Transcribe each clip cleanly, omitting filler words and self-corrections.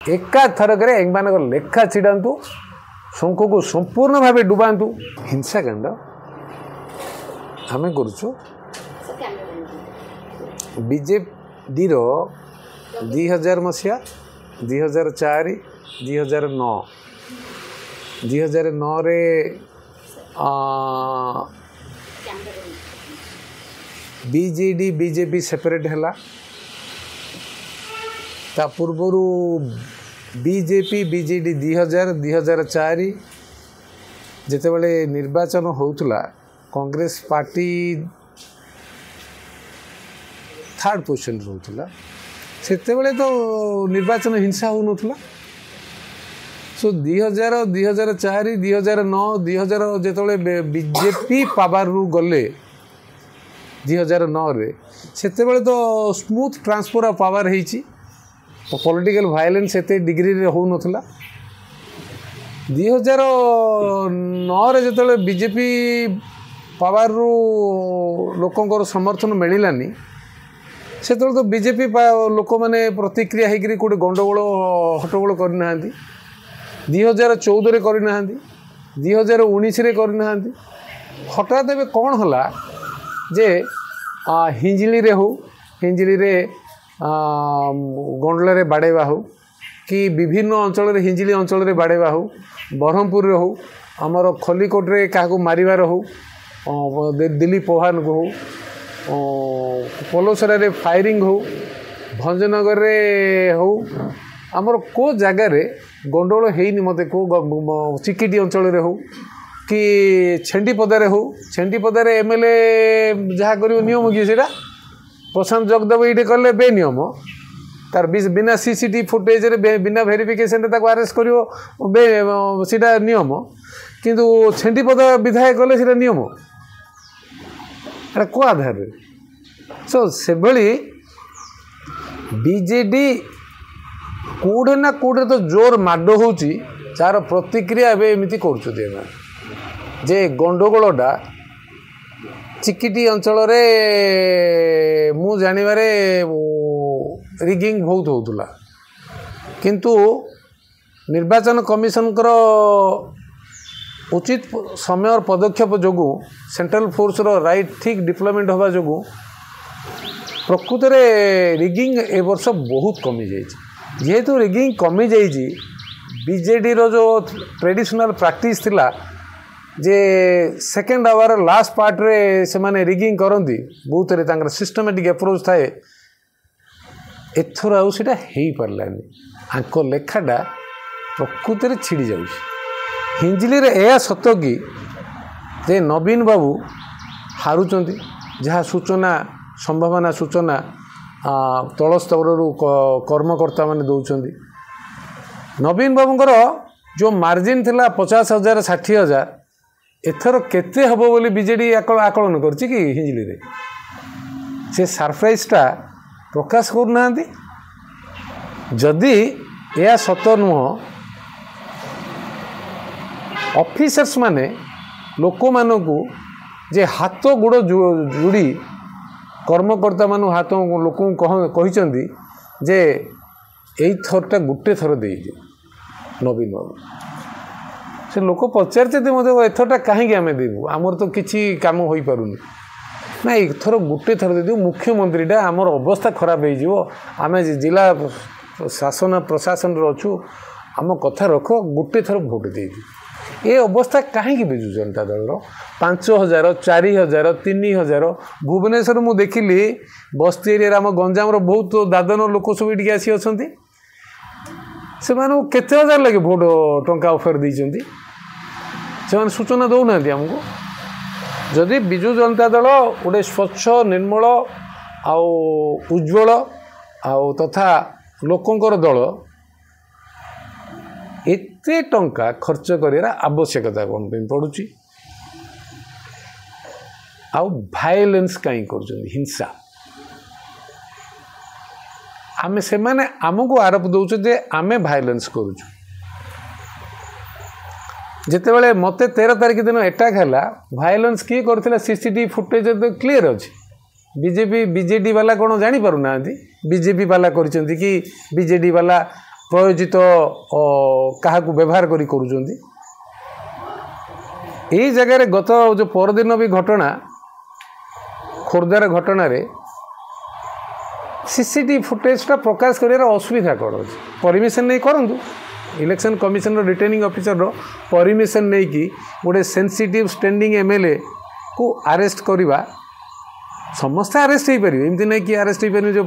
एका थरक लेखा छिड़ातु शंख को संपूर्ण भाव डुबातु हिंसाकांड आम करुचु बीजेडी 2000 मसीहा 2004 2009 2009 रे बीजेडी बीजेपी सेपरेट है ता पूर्वर बीजेपी बीजेडी 2004 जिते बड़े निर्वाचन होउतला कांग्रेस पार्टी थर्ड पोजिशन रोला सेते बड़े तो निर्वाचन हिंसा हो नथला सो 2000 2004 2009 2000 जिते बीजेपी पावर रु गले 2009 रे सेते बड़े तो स्मूथ ट्रांसफर ऑफ पावर होईची पॉलिटिकल वायलेंस सेते डिग्री रे हो नथला 2009 रे जिते बीजेपी पावर रु लोकंकर समर्थन मिलानी से तो बीजेपी लोक मैंने प्रतिक्रिया होकर कौटे गंडगोल हट्टगोल करना 2014 करना 2019 करना हठात ए कौन है जे हिंजिली रे हो हिंजिली रे गंडल बाड़ेवा हो कि विभिन्न अंचल हिंजिली अंचल बाड़ेवा हो ब्रह्मपुर हो आमर खलिकोट रे क्या मारिबार हो दिल्ली पौहान को हो पलोसरा रे फायरिंग हो भंजनगर रे हो आमर को जगार गंडगोल हैनी मत को चिकिटी अंचल रे हो कि छेंडीपदारे हो छेंडीपदारे एमएलए जहाँ कर नियम कि से प्रशांत जगदेव ये कले बेनियम तार बिना सीसीटी फुटेज रे बिना वेरिफिकेशन अरेस्ट कर नियम किंतु छेंडीपदा विधायक कले से नियम को आधार सो से बीजेडी कौटे ना कौटे तो जोर माड हो जार प्रतिक्रिया एमती कर जे गंडगोलटा चिकिटी अंचल रे मु जानिबारे रिगिंग बहुत होतुला किंतु निर्वाचन कमिशन उचित समय और पदक्षेप जोगु सेंट्रल फोर्स रो राइट ठीक डिप्लॉयमेंट होबा जोगु प्रकृत रे रिगिंग ए वर्ष बहुत कमी जाइए जेहेतु रिगिंग कमी जाइए बीजेडी रो जो ट्रेडिशनल प्रैक्टिस थिला जे सेकेंड आवर लास्ट पार्ट रे से माने रिगिंग करती बहुत रे तांकर सिस्टमेटिक अप्रोच थाए एथर आउ सेटा हेई परलानी आंको लेखाटा प्रकृत रे छिड़ी जाउछ हिंजिली रे एया सत कि जे नवीन बाबू हारुचंती जहाँ सूचना संभावना सूचना तल स्तर कर्मकर्ता माने दौरान नवीन बाबूंकर जो मार्जिन थिला 50,000 60,000 एथर केते हबो बोली बीजेडी आकलन करछि कि हिंजिली रे से सरप्राइजटा प्रकाश करना जदि यह सत नुह ऑफिसर्स माने लोक मानू जे हाथ गोड़ जोड़ी कर्मकर्ता मानू हाथ लोक कहते जे यही थरटा गोटे थर दे नवीन बाबू से लोक पचारते मत एथरटा कहीं आम देवु आमर तो किसी कम हो पारुनी ना एथर गोटे थर दे मुख्यमंत्रीटा आमर अवस्था खराब हो आम जिला शासन प्रशासन अच्छु आम कथा रख गोटे थर भोट दे ये अवस्था कहीं विजु जनता दल 5,000 4,000 3,000 भुवनेश्वर मु देखिली बस्ती एरिया आम गंजाम बहुत दादन लोक सब ये आसी अच्छा से केते हजार लगे भोट टंका ऑफर देती से सूचना दौना आमको जदि विजु जनता दल गोटे स्वच्छ निर्मल आउ उज्ज्वल आउ तथा लोकंकर दल एते टंका खर्च कर आवश्यकता कौन पड़ुची आउ भाइलेंस कहीं कर हिंसा आमे से माने आमको आरोप दौचे जे आमे भाइलेंस करुचु जिते बड़े मत 13 तारिख दिन अटैक है भाइलेंस किए करथिला सीसीटीवी फुटेज तो क्लीयर अच्छे बीजेपी बीजेडी वाला कौन जानी पारु ना बीजेपी वाला करचंती कि बीजेडी वाला प्रयोजित क्या व्यवहार करुँच यही जगह गत जो परदिन भी घटना खोर्धार घटना सीसीटीवी फुटेजटा प्रकाश कर असुविधा कौन अच्छे परमिशन नहीं करूँ election commission returning officer permission नहीं कि गोटे सेंसिटिव स्टैंडिंग एमएलए को अरेस्ट करवा समस्ते अरेस्ट हो पारे एमती नहीं कि अरेस्ट हो पारे जो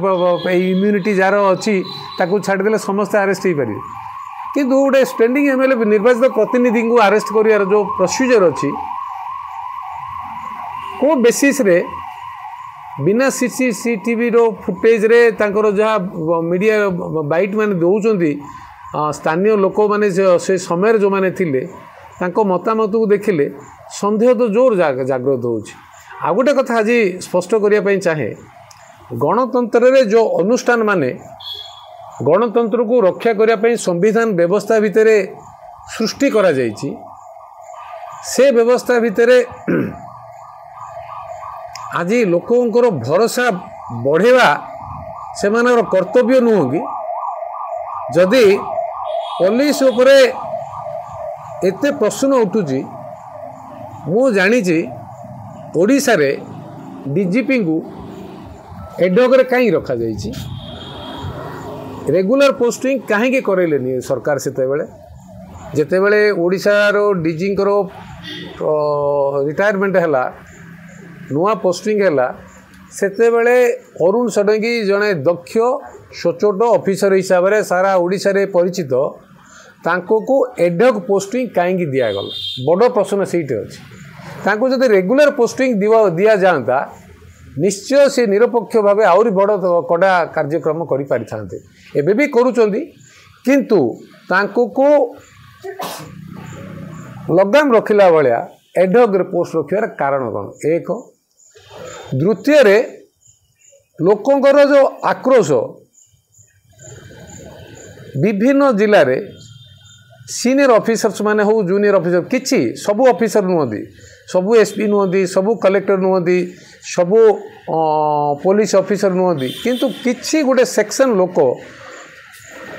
इम्यूनिटी जार अच्छी छाड़देले समस्ते अरेस्ट हो पारे कि गोटे स्टैंडिंग एमएलए निर्वाचित प्रतिनिधि को अरेस्ट कर जो प्रोसीजर अच्छी को बेसिस रे बिना सीसीटीवी रो फुटेज रे तांकर जहाँ मीडिया बाइट माने दौरान स्थानीय लोक मैंने से समय जो मैंने थिले तांको मतामत को देखिले संदेह तो जोर जागृत हो गोटे कथा आज स्पष्ट करने चाहे गणतंत्र रे जो अनुष्ठान माने गणतंत्र को रक्षा करने संविधान व्यवस्था भितर सृष्टि करा जाइछि से व्यवस्था भितर आज लोकंर भरोसा बढ़ेवा से कर्तव्य नुह कि जदि पुलिस उपरे एते प्रश्न उठुची मु जानी ओडिशा रे डीजीपी को एडहॉक कहीं रखा जाइछि रेगुलर पोस्टिंग कहीं करेलेनी सरकार जेते बेले ओडिशा रो डीजी रिटायरमेंट हैला नुआ पोस्टिंग हैला सेते बेले अरुण षडंगी जड़े दक्ष सचोट ऑफिसर हिसाब से सारा ओडिशा रे परिचित तांको को एडहॉक पोस्टिंग कहीं दिगला बड़ प्रश्न सहीटे अच्छी जब रेगुलर पोस्टिंग दि जाता निश्चय से निरपेक्ष भाव आहरी बड़ कड़ा कार्यक्रम करें एबे भी करुँच किंतु तांको को लगाम रखिला भाया एडहॉक पोस्ट रखार कारण कौन एक द्वितीय लोकंर जो आक्रोश विभिन्न जिले में सीनियर ऑफिसर्स माने हो जूनियर ऑफिसर किछि सबू ऑफिसर नुहति सबू एसपी नुहति सबू कलेक्टर नुहति सबू पुलिस ऑफिसर नुहति किंतु किछि गोटे सेक्शन लोक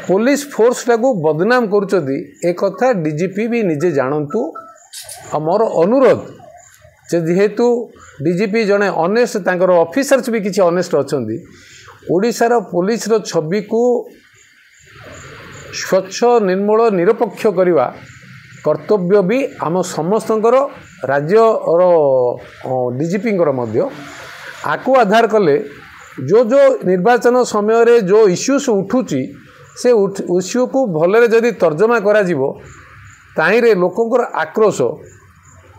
पुलिस फोर्स टाको बदनाम करुचंती ए कथा डीजीपी भी निजे जानतु मोर अनुरोध जे जेहेतु डीजीपी जड़े ऑनेस्ट तांकर ऑफिसर्स भी किसी ऑनेस्ट अच्छी ओडिशार पुलिस रो छवि को स्वच्छ निर्मल निरपेक्ष करवा कर्तव्य भी आम समस्तंकर राज्य डीजीपी आकु आधार कले जो निर्वाचन समय रे जो इश्यूज उठुची से इश्यू को भलरे जदि तर्जमा करा जिवो ताहिरे लोकंकर आक्रोश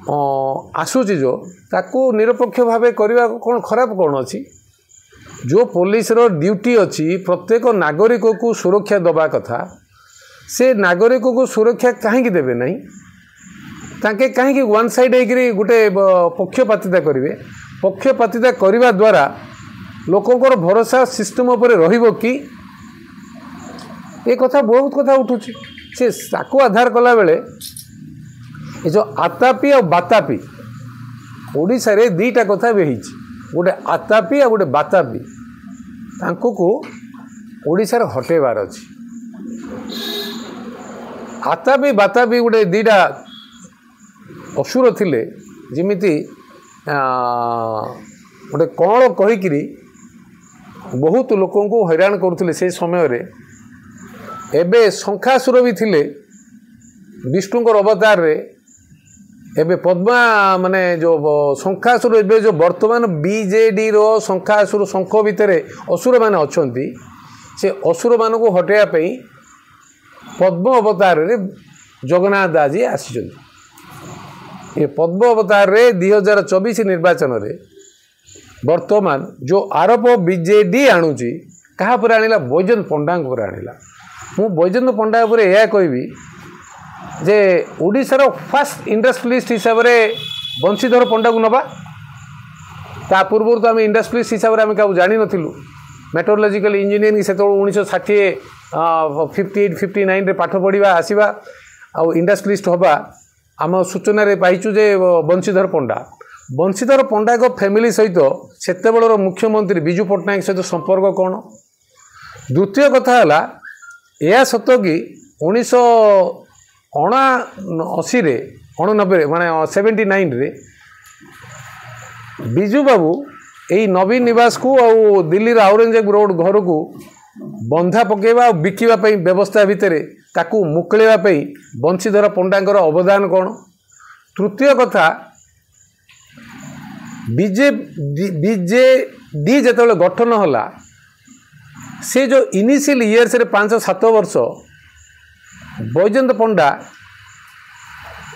आसूची जो ताकू निरपेक्ष भाव करने कौन खराब कौन अच्छी जो पुलिस रो ड्यूटी अच्छी प्रत्येक नागरिक को सुरक्षा दबा कथा से नागरिक को सुरक्षा कहीं देवे नहीं ताके कहीं वन साइड होकर गोटे पक्षपातिता करेंगे पक्षपातिता करने द्वारा लोकंर भरोसा सिस्टम उपर रहिबो कि ये कथा बहुत कथा उठुची से ताकू आधार कला बेले ये जो आतापी और बातापी ओडिशा रे दीटा कथा भी गोटे आतापी और गोटे बातापी तांको को ओडिशा रे हटेबार अछि आतापी बातापी गोटे दीटा असुर थिले जिमिति गोटे कौन कहीकि बहुत लोकों को हैरान करुले से समय रे एबे शंखासुर भी थिले विष्णुकर अवतार रे एबे पद्मा माने जो शंखासुर एबे जो वर्तमान बीजेडी रो शंखासुर शंख भितर असुर माने अछंती से असुर मान को हटेया पई पद्म अवतार रे जगन्नाथ दास जी आसीचंती ये पद्म अवतार रे 2024 निर्वाचन रे वर्तमान जो आरोप बीजेडी आणुची कहा पर आनिला बैजयंत पंडा पर आनिला मु बैजयंत पंडा पर यह कहबी जे ओडिशार फास्ट इंडस्ट्रियलिस्ट हिसाब से बंशीधर पंडा को नबा ता पूर्व तो आम इंडस्ट्रियलिस्ट हिसाब से आम क्या जानी नथिलु मेट्रोलॉजिकल इंजीनियरिंग से 1960 58 59 रे पाठ पढ़ा आसवा आउ इंडस्ट्रियलिस्ट हवा आम सूचना रे पाइचु जे बंशीधर पंडा को फैमिली सहित सेतेबेलर मुख्यमंत्री विजु पट्टनायक सहित संपर्क कौन द्वितीय कथा है यह सत कि 1989 89 माने 79 रे बिजू बाबू यही नवीन निवास को आउ दिल्ली औरंगजेब रोड घर को बंधा पकेवा और बिकिवा व्यवस्था भितर ताकू मुकलेवा बंशीधर पंडांकर अवदान कौन। तृतीय कथा बीजेडी जो गठन होला से जो इनिशियल इयर्स रे 5-7 वर्ष बैजयंत पंडा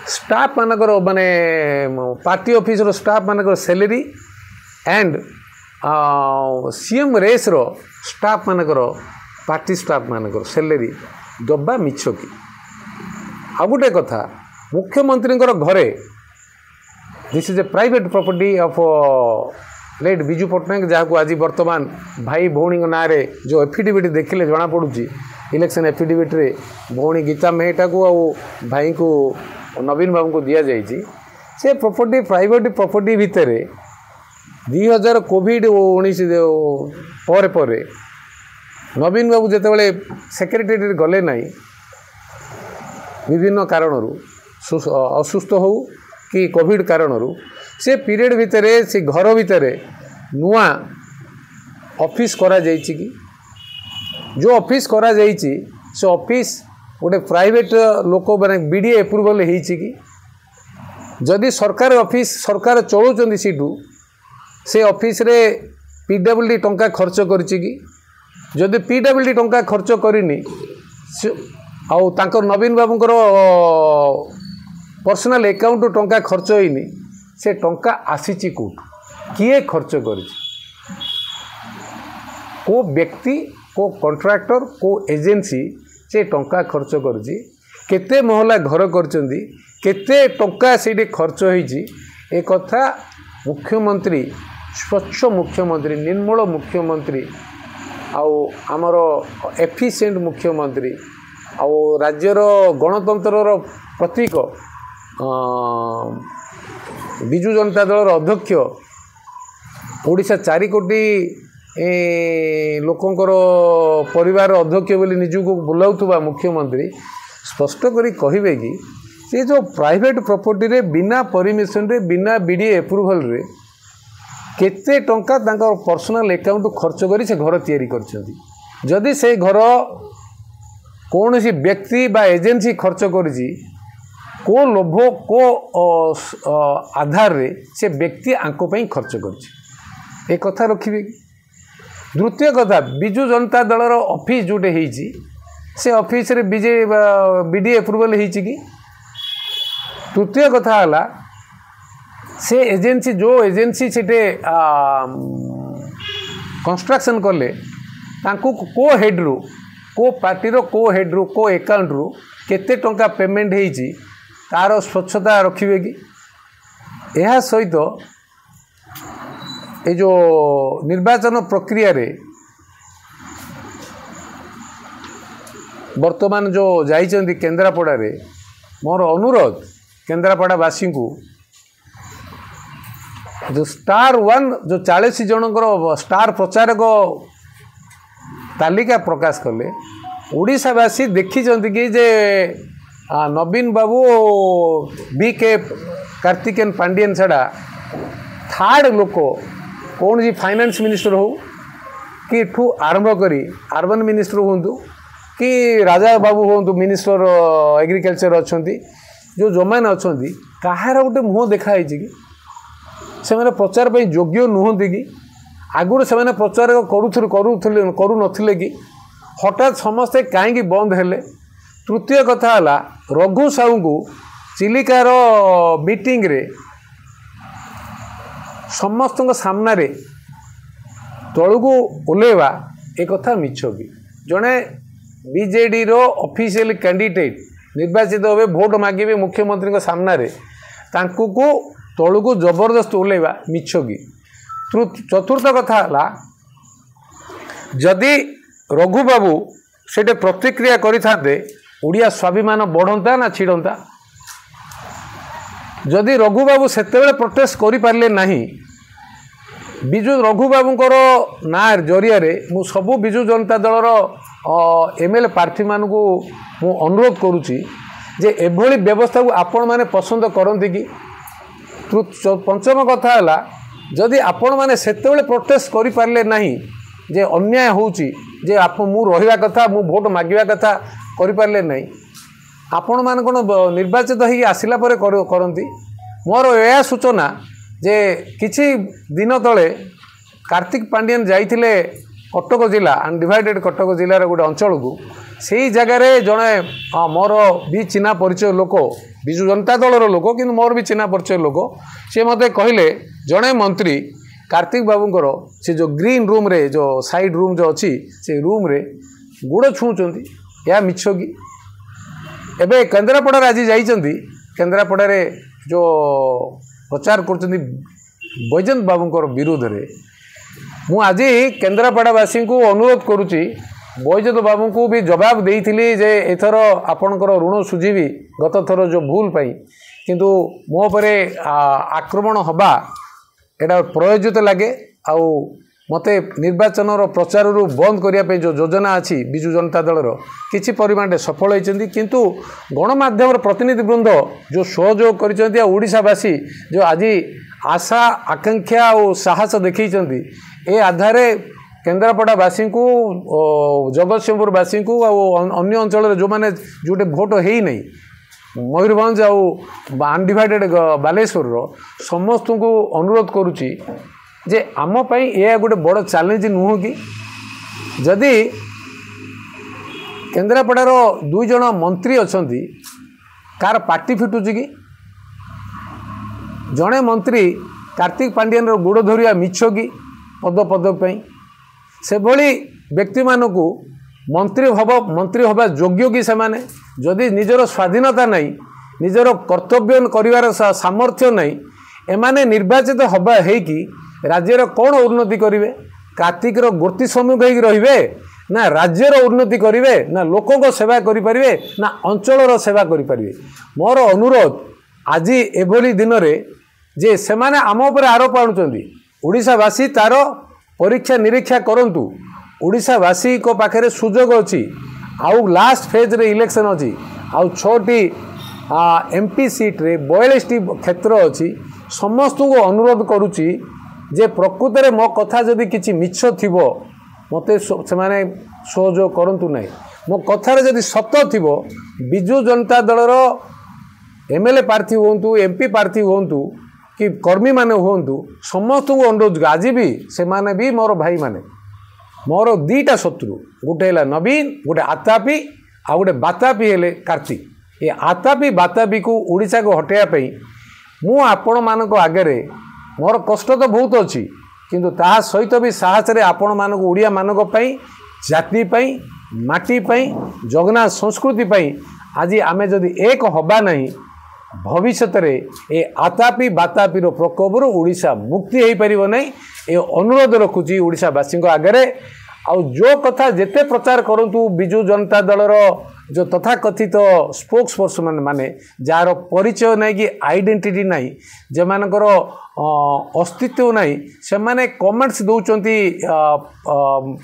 स्टाफ मानकर माने पार्टी ऑफिस रो स्टाफ मानकर सैलरी एंड सीएम रेस रो स्टाफ मानकर पार्टी स्टाफ मानकर सैलरी दबा मिछ की। आ गोटे कथा मुख्यमंत्री घरे this is a private property of late Biju Patnaik जहाँ आज बर्तमान भाई भौणी ना रे जो एफिडेविट देखिले जना पड़ुची इलेक्शन एफिडेविट रे भौणी गीता मेहटा को आउ भाई को नवीन बाबू को दिया जाइए से प्रॉपर्टी प्राइवेट प्रॉपर्टी भितर 2000 कोविड-19 पर नवीन बाबू जिते सेक्रेटरी गले ना विभिन्न कारण असुस्थ हो कि कोविड कारण से पीरियड भितर से घर भितर नुआ ऑफिस करा जाइछि कि जो ऑफिस करा जाइछि से ऑफिस गोटे प्राइवेट लोक मैंने बीडीए अप्रूवल होइछि कि जदि सरकार ऑफिस सरकार चलाउछन्ती सीटू से ऑफिस रे पीडब्ल्यूडी टंका खर्च करछि कि जदि पीडब्ल्यूडी टंका खर्च करिनी आउ तांकर नवीन बाबूंकर पर्सनल अकाउंट टंका खर्च होइनी से टंका आसीची कोट किए खर्च करिछि को व्यक्ति को कॉन्ट्रैक्टर को एजेंसी से टंका खर्च करिछि केते महला घर करचंदी केते टंका सेठी खर्च होइछि ए कथा मुख्यमंत्री स्वच्छ मुख्यमंत्री निर्मल मुख्यमंत्री आउ आमर एफिशिएंट मुख्यमंत्री आउ राज्यर गणतंत्र प्रतीक बिजू जनता दल अध्यक्ष ओडिशा 4 कोटी लोकंकर परिवार अध्यक्ष बोली निजुक बुलाउथुबा मुख्यमंत्री स्पष्ट करी कहिबे कि से जो प्राइवेट प्रॉपर्टी रे बिना परमिशन रे बिना बीडीए अप्रूवल रे केते टंका तांकर पर्सनल अकाउंट खर्च करी से घर तैयारी करछंती जदि से घर कौन सी व्यक्ति बा एजेंसी खर्च करिछि को लोभ को आधार रे से व्यक्ति आंको पई खर्च करिछि ए कथा रखिबे। द्वितीय कथा बिजू जनता दलर ऑफिस जोटे होइछि से ऑफिस रे बीडीए अप्रूवल होइछि कि। तृतीय कथा हला से एजेंसी जो एजेंसी सेटे कंस्ट्रक्शन कले तांको को हेड रू को पार्टी रो को हेड रू को अकाउंट रू केते टंका पेमेंट होइछि तार स्वच्छता रखिबे कि। यह सहित ये जो निर्वाचन प्रक्रिया रे वर्तमान जो जाइछन्ती केन्द्रापड़ा रे मोर अनुरोध केन्द्रापड़ावासी को जो स्टार 1 जो 40 जनकर स्टार प्रचारक तालिका प्रकाश कले ओडिशावासी देखिछन्ती कि जे नवीन बाबू बीके कार्तिकेन पांडियन छड़ा थर्ड लोक कौन जी फाइनेंस मिनिस्टर हो कि ठू आरंभ करी अर्बन मिनिस्टर हूँ कि राजा बाबू हूँ मिनिस्टर एग्रीकल्चर अच्छा जो जो मैंने अच्छा कहार गोटे मुह देखाई कि से प्रचार पर योग्य नुहति कि आगुरी से प्रचार करू नथिले कि हठात समस्ते कहीं बंद हेले। तृतीय कथा है रघु साहू को चिलिकार मीटिंग रे समस्त सामना रे तलू को ओल्लेवा एक कथा मिछ कि जड़े बीजेडी रो ऑफिशियल कैंडिडेट निर्वाचित होवे भोट मागे मुख्यमंत्री सामना रे तांकु को तलू को जबरदस्त ओल्लेवा मिछ कि। चतुर्थ कथा है जदि रघु बाबू से प्रतिक्रिया करते ओडिया स्वाभिमान बढ़ता ना छिड़ता जदि रघु बाबू सेतेबेले प्रोटेस्ट करि पारले नाही बिजू रघु बाबूंकर ना जरिया रे मु सबु बिजू जनता दलर एमएलए प्रार्थी मानू मु अनुरोध करुच्ची जे एभली व्यवस्था को आपण मैंने पसंद करती कि पंचम कथा है जदि आपण मैंने सेतेबेले प्रोटेस्ट करें ना जे अन्याय होउची जे आप मु रहिबा कथा मु भोट मागिबा कथा करें ना आपण मान कौन निर्वाचित हो आसला करती मोर यह सूचना जे किछि दिन तले कार्तिक पांडियन जाइथिले कटक जिला अनडिवाइडेड कटक जिलार गोटे अंचल को से जगार जड़े मोर भी चिन्हा परिचय लोक विजु जनता दलर लोक कि मोर भी चिन्हा परिचय लोक सी मत कहले जड़े मंत्री कार्तिक बाबूंकर से जो ग्रीन रूम रे जो साइड रूम जो अच्छी से रूम रे गुड़ छुँच या मिछ कि एबे केन्द्रापड़ा आज जाइछंती केन्द्रापड़ा जो प्रचार कर बैजयंत बाबूंकर विरोध में मु आज केन्द्रापड़ावासी को अनुरोध करुच्ची बैजयंत बाबू को भी जवाब देइथिली जे एथर आपणकर ऋण सुझीबी गत थर जो भूल पाई किंतु मो परे आक्रमण हवा एटा प्रयोजित लगे आउ मते निर्वाचन प्रचार बंद करने जो योजना अच्छी विजु जनता दलर किछि परिमाण सफल होती किंतु गणमाध्यम प्रतिनिधि वृंद जो सहयोग कर ओडिशावासी जो आज आशा आकांक्षा और साहस देखते ए आधार केन्द्रापड़ावासी को जगतसिंहपुरवासी को अन्य अंचल जो मैंने जोटे भोट है नहीं मयूरभंज अनडिवाइडेड बालेश्वर समस्त को अनुरोध करुच्ची जे आम पाई यह गोटे बड़ चैलेंज नुह कि जदि केन्द्रापड़ार दुई जन मंत्री अच्छा कार पार्टी फिटुची कि जड़े मंत्री कार्तिक पांडियन गोड़ धरिया मिछ कि पद पद से भली व्यक्ति मानू मंत्री हवा योग्य कि सेमाने जदि निजर स्वाधीनता नहीं निजर कर्तव्य करिवार सामर्थ्य नहीं एमाने निर्वाचित हवा है कि राज्यर कौन उन्नति करेंगे कार्तिक गोर्ती सम्मुख हो रे ना राज्यर उन्नति करेंगे ना लोकों सेवा करें ना अंचल सेवा करें मोर अनुरोध आज एभली दिन में जे सेमाने आम उपर आरोप आणुचंदी ओडिशावासी तार परीक्षा निरीक्षा करंतु ओडिशावासी को पाखरे सुजोग अच्छी आउ लास्ट फेज रे इलेक्शन अच्छी आउ 6टी एमपी सीट रे 42टी क्षेत्र अच्छी समस्त को अनुरोध करुच्ची जे प्रकृत में मो कथा जदि किछि मिछ थिबो मते सेमाने सहयोग करंतु नहीं मो कथार जदि सत थिबो विजु जनता दलर एमएलए प्रार्थी हुंतु एमपी प्रार्थी हुंतु कि कर्मी माने हुंतु समस्त को अनुरोध आज भी से माने भी मोर भाई माने मोर दीटा शत्रु गोटे है नवीन गोटे आतापी आ गोटे बातापी हेले कार्तिक ये आतापी बातापी को ओडिशा को हटाइवाई मु आपण मानक आगे मोर कष्ट तो बहुत अच्छी किंतु ता सहित भी साहस रे आपण मानक ओडिया मानक पई जाति पई माटी पई जगन्नाथ संस्कृति पई आज आमे जदि एक हबा नहीं भविष्य में ए आतापी बातापी प्रकोप ओडिशा मुक्ति हो पार नहीं ये अनुरोध रखुची ओडिशावासी आगे आउ जो कथा जेते प्रचार करंतु विजु जनता दलर जो तथाकथित स्पोक्स पर्सन माने जार परिचय नहीं कि आइडेंटिटी नहीं जे मानकर अस्तित्व नहीं से माने कमेंट्स दौरान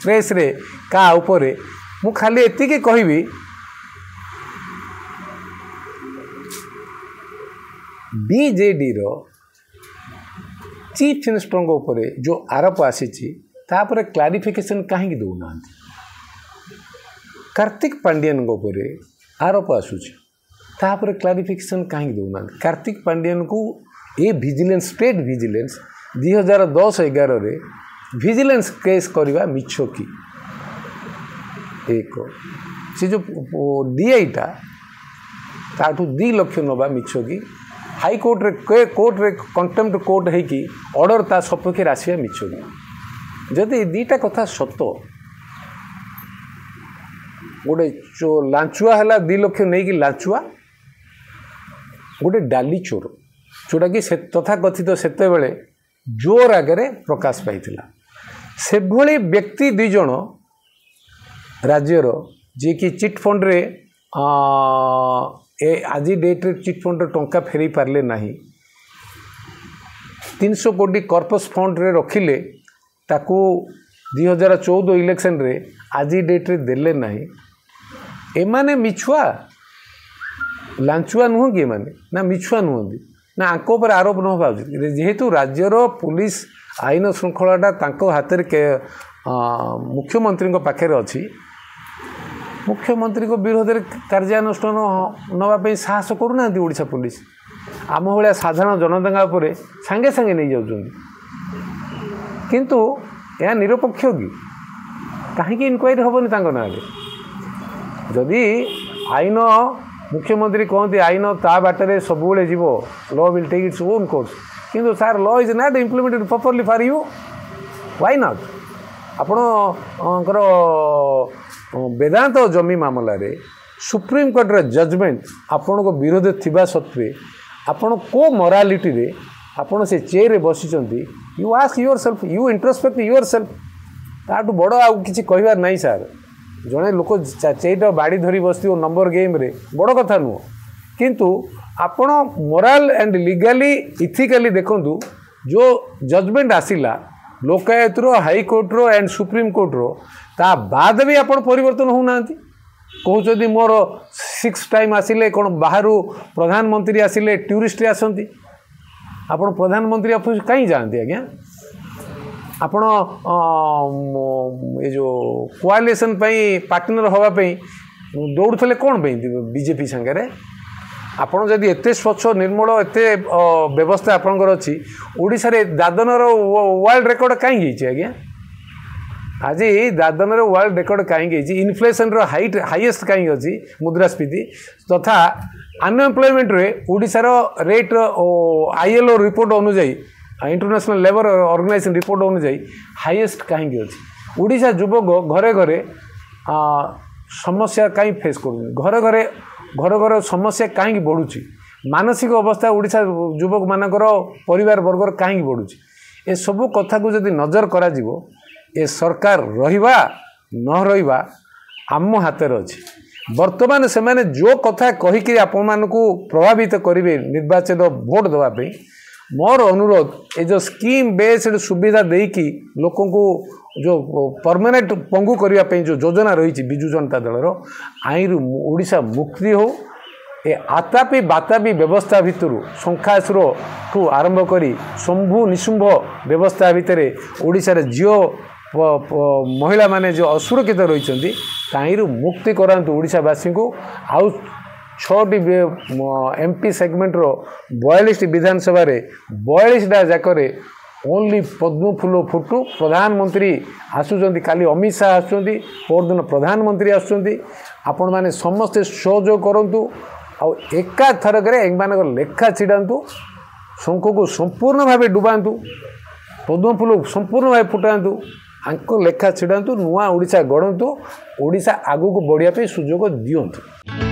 प्रेस रे का उपरे मु खाली एतिके कहबी बीजेडी रो चीफ मिनिस्टर उपरे जो आरोप आसी तापर क्लारिफिकेशन कहीं दौना कार्तिक पांडियन उपरे आरोप आसूची तापर क्लारिफिकेशन कहीं दौना कार्तिक पांडियन को ये विजिलेंस स्टेट विजिलेंस 2010-11 रे विजिलेंस केस करवा मिछ कि एक से जो डीआईटा ताठू 2 लाख नवा मिछ कि हाईकोर्ट रे कंटेम्प्ट कोर्ट है कि ऑर्डर ता सपक्ष आसवा मिछ कि जदि दीटा कथा सत गोटे जो लांचुआ है 2 लाख नहीं कि लांचुआ गोटे डाली चोर जोटा कि तथाकथित सेते बेले जोर आगे प्रकाश पाई से भली व्यक्ति 2 जन राज्यर जी कि चिट फंड रे आज डेट रे चिट फंड टंका फेरी पारले नहीं 300 कोटी कॉर्पस फंड रे रखिले ताकू 2014 इलेक्शन रे आज डेट्रे देले ना एमाने मिछुआ लांचुआ नुह कि एमाने ना मिछुआ नुहति ना आंक पर आरोप न होगा जेहेतु राज्यर पुलिस आईन श्रृंखलाटा तांको हाथ मुख्यमंत्री पाखे अच्छी मुख्यमंत्री विरोध में कार्यानुष्ठान नापी साहस करूना ओडिशा पुलिस आम भाया साधारण जनता उपर सांगे सांगे नहीं जाऊँ किंतु यह निरपेक्ष कि कहीं इनक्वारी हेनी ना जदि आईन मुख्यमंत्री कहते आईन ता बाटर सब जीव law will take its own course किंतु sir law is not implemented properly for you why not आपणकर वेदांत जमी मामला रे सुप्रीम कोर्ट रे जजमेंट आपण को विरोध थिबा सत्वे आपण को मोरालिटी रे आपण से चेयर रे बसिचंती you ask yourself you introspect yourself ताटू बड़ आ किसी कहबार नहीं सर जड़े लोक चेयर बाड़ी धरी बस नंबर गेम रे बड़ कथा नुह किंतु आपण मोराल एंड लीगली इथिकली देखंतु जो जजमेंट आसिला लोकायत हाईकोर्ट रो एंड सुप्रीम कोर्ट रो ता बाद भी आपण परिवर्तन होना कहते मोर 6 टाइम आसिले कौन बाहर प्रधानमंत्री आसिले टूरिस्ट आसती आपण प्रधानमंत्री ऑफिस कहीं जाती आज्ञा आपण ये जो कोआलिशन पार्टनर होगापी दौड़े कौन बीजेपी सांगे आपण जदि एत स्वच्छ निर्मल एत व्यवस्था आपंकर अच्छी ओडिशा रे दादनर वर्ल्ड रेकर्ड कहीं आज्ञा आज दादन वर्ल्ड रेकर्ड कहीं इनफ्लेशन हाईएस्ट कहीं अच्छी मुद्रास्फीति तथा अनएम्प्लॉयमेंट रे ओडिशार रेट ILO रिपोर्ट अनुजाई इंटरनेशनल लेबर ऑर्गेनाइजेशन रिपोर्ट अनुजाई हाईएस्ट कहीं अच्छी ओडिशा युवक घरे घरे समस्या कहीं फेस कर घरे घरे समस्या कहीं बढ़ुची मानसिक अवस्था ओडिशा युवक मानकर परिवार वर्गर कहीं बढ़ुची ए सबू कथा को जदि नजर करा जीवो ए सरकार रहिबा न रहिबा आम हाथ अच्छी वर्तमान से माने जो कथा कहीकि आपण मानकू प्रभावित करेंगे निर्वाचन भोट देवाई मोर अनुरोध ये जो स्कीम बेस्ड सुविधा देकी लोक जो परमानेंट पंगु करने जो योजना रही विजु जनता दलर आईन ओडिशा मुक्ति हो ए आतापी बातापी व्यवस्था भितर शंखासुर ठू आरंभ करी शंभु निशुंभ व्यवस्था भितर ओडिशा रे झियो महिला माने जो असुरक्षित रही मुक्ति करातु ओडिशावासी को आउ 6टी MP सेगमेंट रो 42 विधानसभा 42टा जाकरे ओनली पद्म फूल फुटू प्रधानमंत्री आसुचंती काली अमित शाह आसुचंती परदिन प्रधानमंत्री आसुचंती आपण माने समस्ते सहयोग करंतु आ एका थरकरे एमानक लेखा छिड़ातु शंख को संपूर्ण भाव डुबातु पद्म फूल संपूर्ण भाव फुटातु आंको लेखा छिड़ातु नुआ ओडिशा गढ़ंतु ओडिशा आगु को बढ़िया पे सुजोग दियंतु।